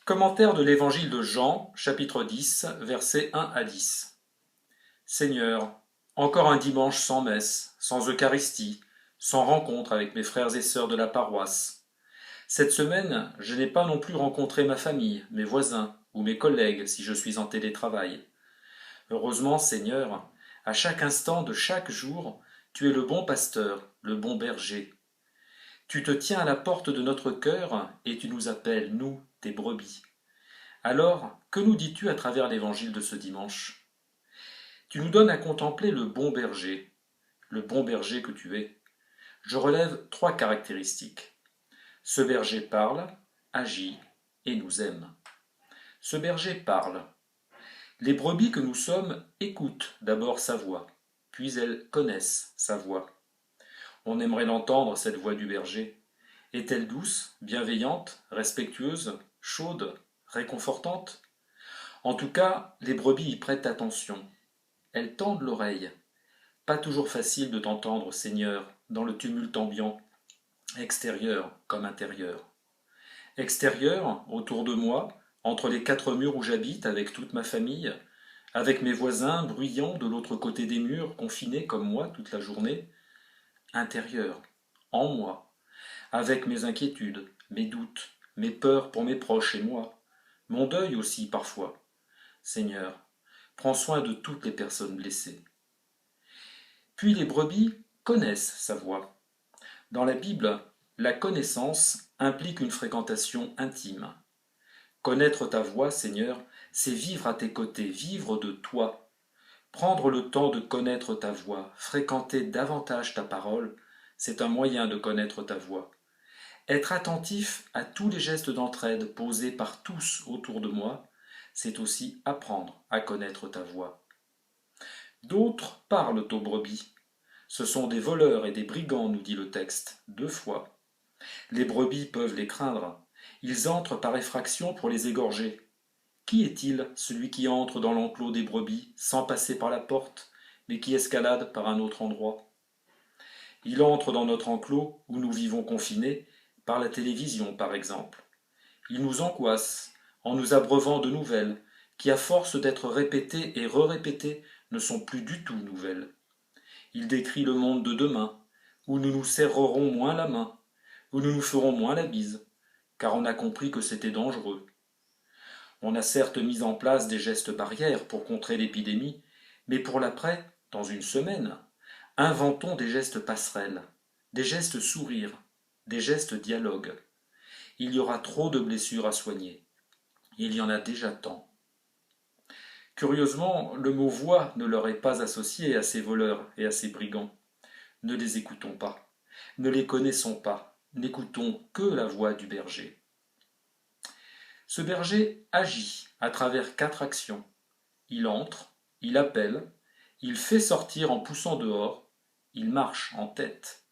Commentaire de l'Évangile de Jean, chapitre 10, versets 1 à 10. Seigneur, encore un dimanche sans messe, sans Eucharistie, sans rencontre avec mes frères et sœurs de la paroisse. Cette semaine, je n'ai pas non plus rencontré ma famille, mes voisins ou mes collègues si je suis en télétravail. Heureusement, Seigneur, à chaque instant de chaque jour, tu es le bon pasteur, le bon berger. Tu te tiens à la porte de notre cœur et tu nous appelles, nous, tes brebis. Alors, que nous dis-tu à travers l'évangile de ce dimanche? Tu nous donnes à contempler le bon berger que tu es. Je relève trois caractéristiques. Ce berger parle, agit et nous aime. Ce berger parle. Les brebis que nous sommes écoutent d'abord sa voix, puis elles connaissent sa voix. On aimerait l'entendre, cette voix du berger. Est-elle douce, bienveillante, respectueuse, chaude, réconfortante? En tout cas, les brebis y prêtent attention. Elles tendent l'oreille. Pas toujours facile de t'entendre, Seigneur, dans le tumulte ambiant, extérieur comme intérieur. Extérieur, autour de moi, entre les quatre murs où j'habite avec toute ma famille, avec mes voisins bruyants de l'autre côté des murs, confinés comme moi toute la journée. Intérieur, en moi, avec mes inquiétudes, mes doutes, mes peurs pour mes proches et moi, mon deuil aussi parfois. Seigneur, prends soin de toutes les personnes blessées. Puis les brebis connaissent sa voix. Dans la Bible, la connaissance implique une fréquentation intime. Connaître ta voix, Seigneur, c'est vivre à tes côtés, vivre de toi. Prendre le temps de connaître ta voix, fréquenter davantage ta parole, c'est un moyen de connaître ta voix. Être attentif à tous les gestes d'entraide posés par tous autour de moi, c'est aussi apprendre à connaître ta voix. D'autres parlent aux brebis. Ce sont des voleurs et des brigands, nous dit le texte, 2 fois. Les brebis peuvent les craindre. Ils entrent par effraction pour les égorger. Qui est-il, celui qui entre dans l'enclos des brebis, sans passer par la porte, mais qui escalade par un autre endroit? Il entre dans notre enclos, où nous vivons confinés, par la télévision par exemple. Il nous angoisse, en nous abreuvant de nouvelles, qui à force d'être répétées et re-répétées, ne sont plus du tout nouvelles. Il décrit le monde de demain, où nous nous serrerons moins la main, où nous nous ferons moins la bise, car on a compris que c'était dangereux. On a certes mis en place des gestes barrières pour contrer l'épidémie, mais pour l'après, dans une semaine, inventons des gestes passerelles, des gestes sourires, des gestes dialogues. Il y aura trop de blessures à soigner. Il y en a déjà tant. Curieusement, le mot voix ne leur est pas associé à ces voleurs et à ces brigands. Ne les écoutons pas, ne les connaissons pas, n'écoutons que la voix du berger. Ce berger agit à travers 4 actions. Il entre, il appelle, il fait sortir en poussant dehors, il marche en tête.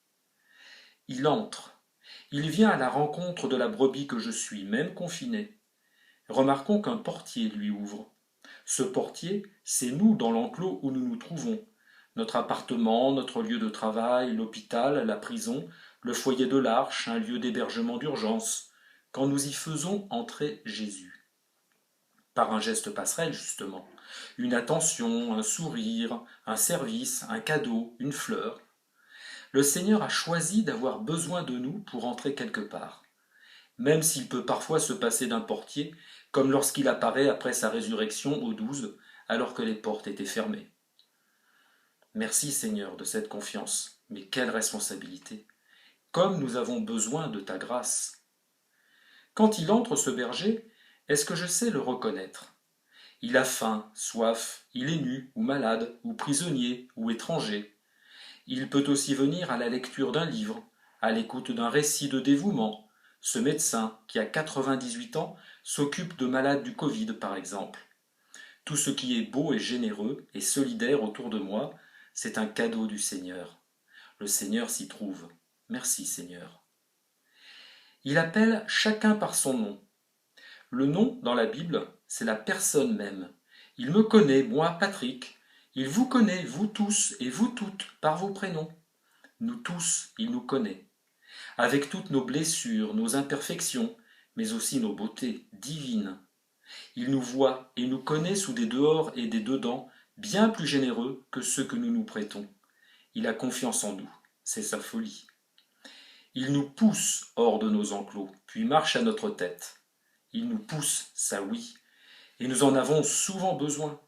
Il entre, il vient à la rencontre de la brebis que je suis, même confinée. Remarquons qu'un portier lui ouvre. Ce portier, c'est nous dans l'enclos où nous nous trouvons. Notre appartement, notre lieu de travail, l'hôpital, la prison, le foyer de l'Arche, un lieu d'hébergement d'urgence, quand nous y faisons entrer Jésus. Par un geste passerelle, justement. Une attention, un sourire, un service, un cadeau, une fleur. Le Seigneur a choisi d'avoir besoin de nous pour entrer quelque part. Même s'il peut parfois se passer d'un portier, comme lorsqu'il apparaît après sa résurrection aux 12, alors que les portes étaient fermées. Merci Seigneur de cette confiance, mais quelle responsabilité! Comme nous avons besoin de ta grâce. Quand il entre ce berger, est-ce que je sais le reconnaître? Il a faim, soif, il est nu, ou malade, ou prisonnier, ou étranger. Il peut aussi venir à la lecture d'un livre, à l'écoute d'un récit de dévouement. Ce médecin, qui a 98 ans, s'occupe de malades du Covid, par exemple. Tout ce qui est beau et généreux et solidaire autour de moi, c'est un cadeau du Seigneur. Le Seigneur s'y trouve. Merci Seigneur. Il appelle chacun par son nom. Le nom, dans la Bible, c'est la personne même. Il me connaît, moi, Patrick. Il vous connaît, vous tous et vous toutes, par vos prénoms. Nous tous, il nous connaît. Avec toutes nos blessures, nos imperfections, mais aussi nos beautés divines. Il nous voit et nous connaît sous des dehors et des dedans bien plus généreux que ceux que nous nous prêtons. Il a confiance en nous, c'est sa folie. Il nous pousse hors de nos enclos, puis marche à notre tête. Il nous pousse, ça oui, et nous en avons souvent besoin.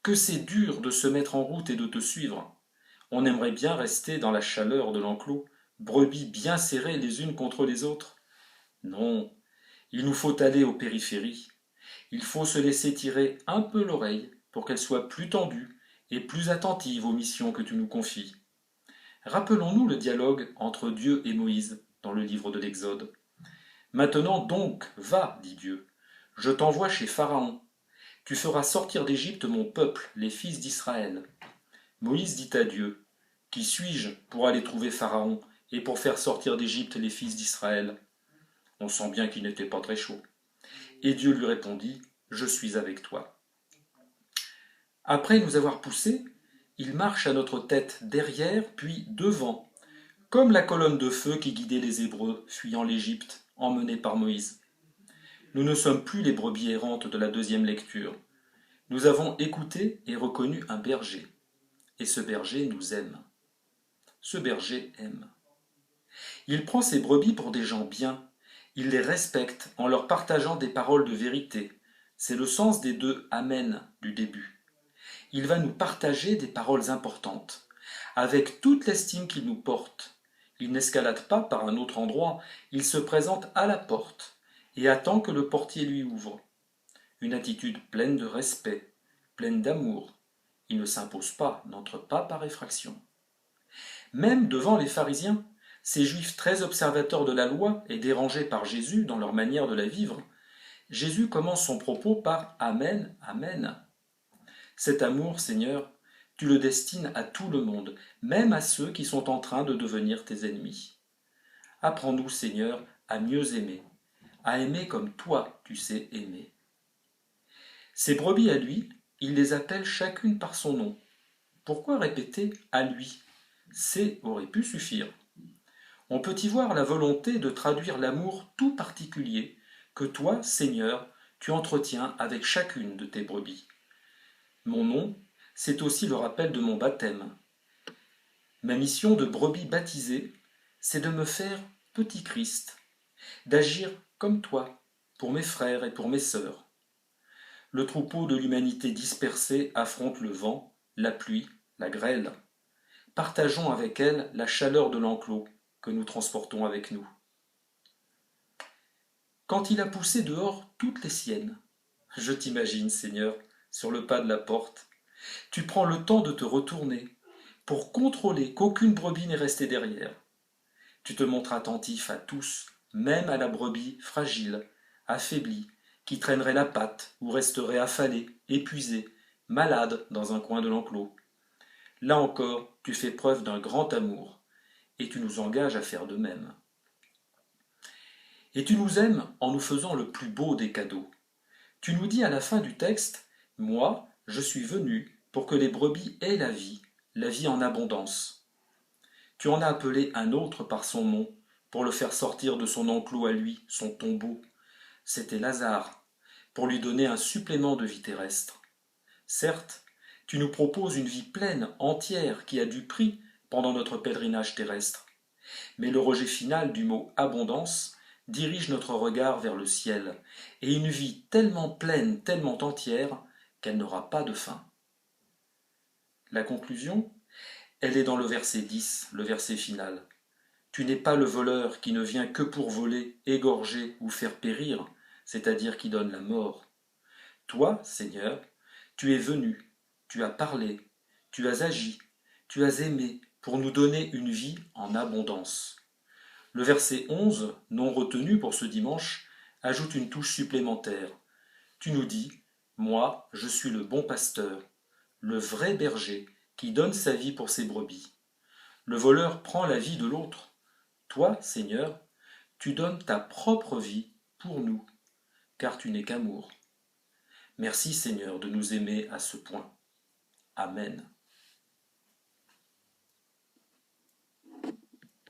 Que c'est dur de se mettre en route et de te suivre. On aimerait bien rester dans la chaleur de l'enclos, brebis bien serrées les unes contre les autres. Non, il nous faut aller aux périphéries. Il faut se laisser tirer un peu l'oreille pour qu'elle soit plus tendue et plus attentive aux missions que tu nous confies. Rappelons-nous le dialogue entre Dieu et Moïse dans le livre de l'Exode. Maintenant donc, va, dit Dieu, je t'envoie chez Pharaon. Tu feras sortir d'Égypte mon peuple, les fils d'Israël. Moïse dit à Dieu, qui suis-je pour aller trouver Pharaon et pour faire sortir d'Égypte les fils d'Israël? On sent bien qu'il n'était pas très chaud. Et Dieu lui répondit, je suis avec toi. Après nous avoir poussés, il marche à notre tête derrière, puis devant, comme la colonne de feu qui guidait les Hébreux fuyant l'Égypte, emmenés par Moïse. Nous ne sommes plus les brebis errantes de la deuxième lecture. Nous avons écouté et reconnu un berger. Et ce berger nous aime. Ce berger aime. Il prend ses brebis pour des gens bien. Il les respecte en leur partageant des paroles de vérité. C'est le sens des deux Amen du début. Il va nous partager des paroles importantes, avec toute l'estime qu'il nous porte. Il n'escalade pas par un autre endroit, il se présente à la porte et attend que le portier lui ouvre. Une attitude pleine de respect, pleine d'amour. Il ne s'impose pas, n'entre pas par effraction. Même devant les pharisiens, ces juifs très observateurs de la loi et dérangés par Jésus dans leur manière de la vivre, Jésus commence son propos par Amen, Amen. Cet amour, Seigneur, tu le destines à tout le monde, même à ceux qui sont en train de devenir tes ennemis. Apprends-nous, Seigneur, à mieux aimer, à aimer comme toi tu sais aimer. Ces brebis à lui, il les appelle chacune par son nom. Pourquoi répéter à lui? C'est aurait pu suffire. On peut y voir la volonté de traduire l'amour tout particulier que toi, Seigneur, tu entretiens avec chacune de tes brebis. Mon nom, c'est aussi le rappel de mon baptême. Ma mission de brebis baptisée, c'est de me faire petit Christ, d'agir comme toi, pour mes frères et pour mes sœurs. Le troupeau de l'humanité dispersée affronte le vent, la pluie, la grêle. Partageons avec elle la chaleur de l'enclos que nous transportons avec nous. Quand il a poussé dehors toutes les siennes, je t'imagine, Seigneur, sur le pas de la porte, tu prends le temps de te retourner pour contrôler qu'aucune brebis n'est restée derrière. Tu te montres attentif à tous, même à la brebis fragile, affaiblie, qui traînerait la patte ou resterait affalée, épuisée, malade dans un coin de l'enclos. Là encore, tu fais preuve d'un grand amour, et tu nous engages à faire de même. Et tu nous aimes en nous faisant le plus beau des cadeaux. Tu nous dis à la fin du texte, « Moi, je suis venu pour que les brebis aient la vie en abondance. » Tu en as appelé un autre par son nom, pour le faire sortir de son enclos à lui, son tombeau. C'était Lazare, pour lui donner un supplément de vie terrestre. Certes, tu nous proposes une vie pleine, entière, qui a du prix pendant notre pèlerinage terrestre. Mais le rejet final du mot abondance dirige notre regard vers le ciel, et une vie tellement pleine, tellement entière, qu'elle n'aura pas de fin. La conclusion, elle est dans le verset 10, le verset final. Tu n'es pas le voleur qui ne vient que pour voler, égorger ou faire périr, c'est-à-dire qui donne la mort. Toi, Seigneur, tu es venu, tu as parlé, tu as agi, tu as aimé pour nous donner une vie en abondance. Le verset 11, non retenu pour ce dimanche, ajoute une touche supplémentaire. Tu nous dis, moi, je suis le bon pasteur, le vrai berger qui donne sa vie pour ses brebis. Le voleur prend la vie de l'autre. Toi, Seigneur, tu donnes ta propre vie pour nous, car tu n'es qu'amour. Merci, Seigneur, de nous aimer à ce point. Amen.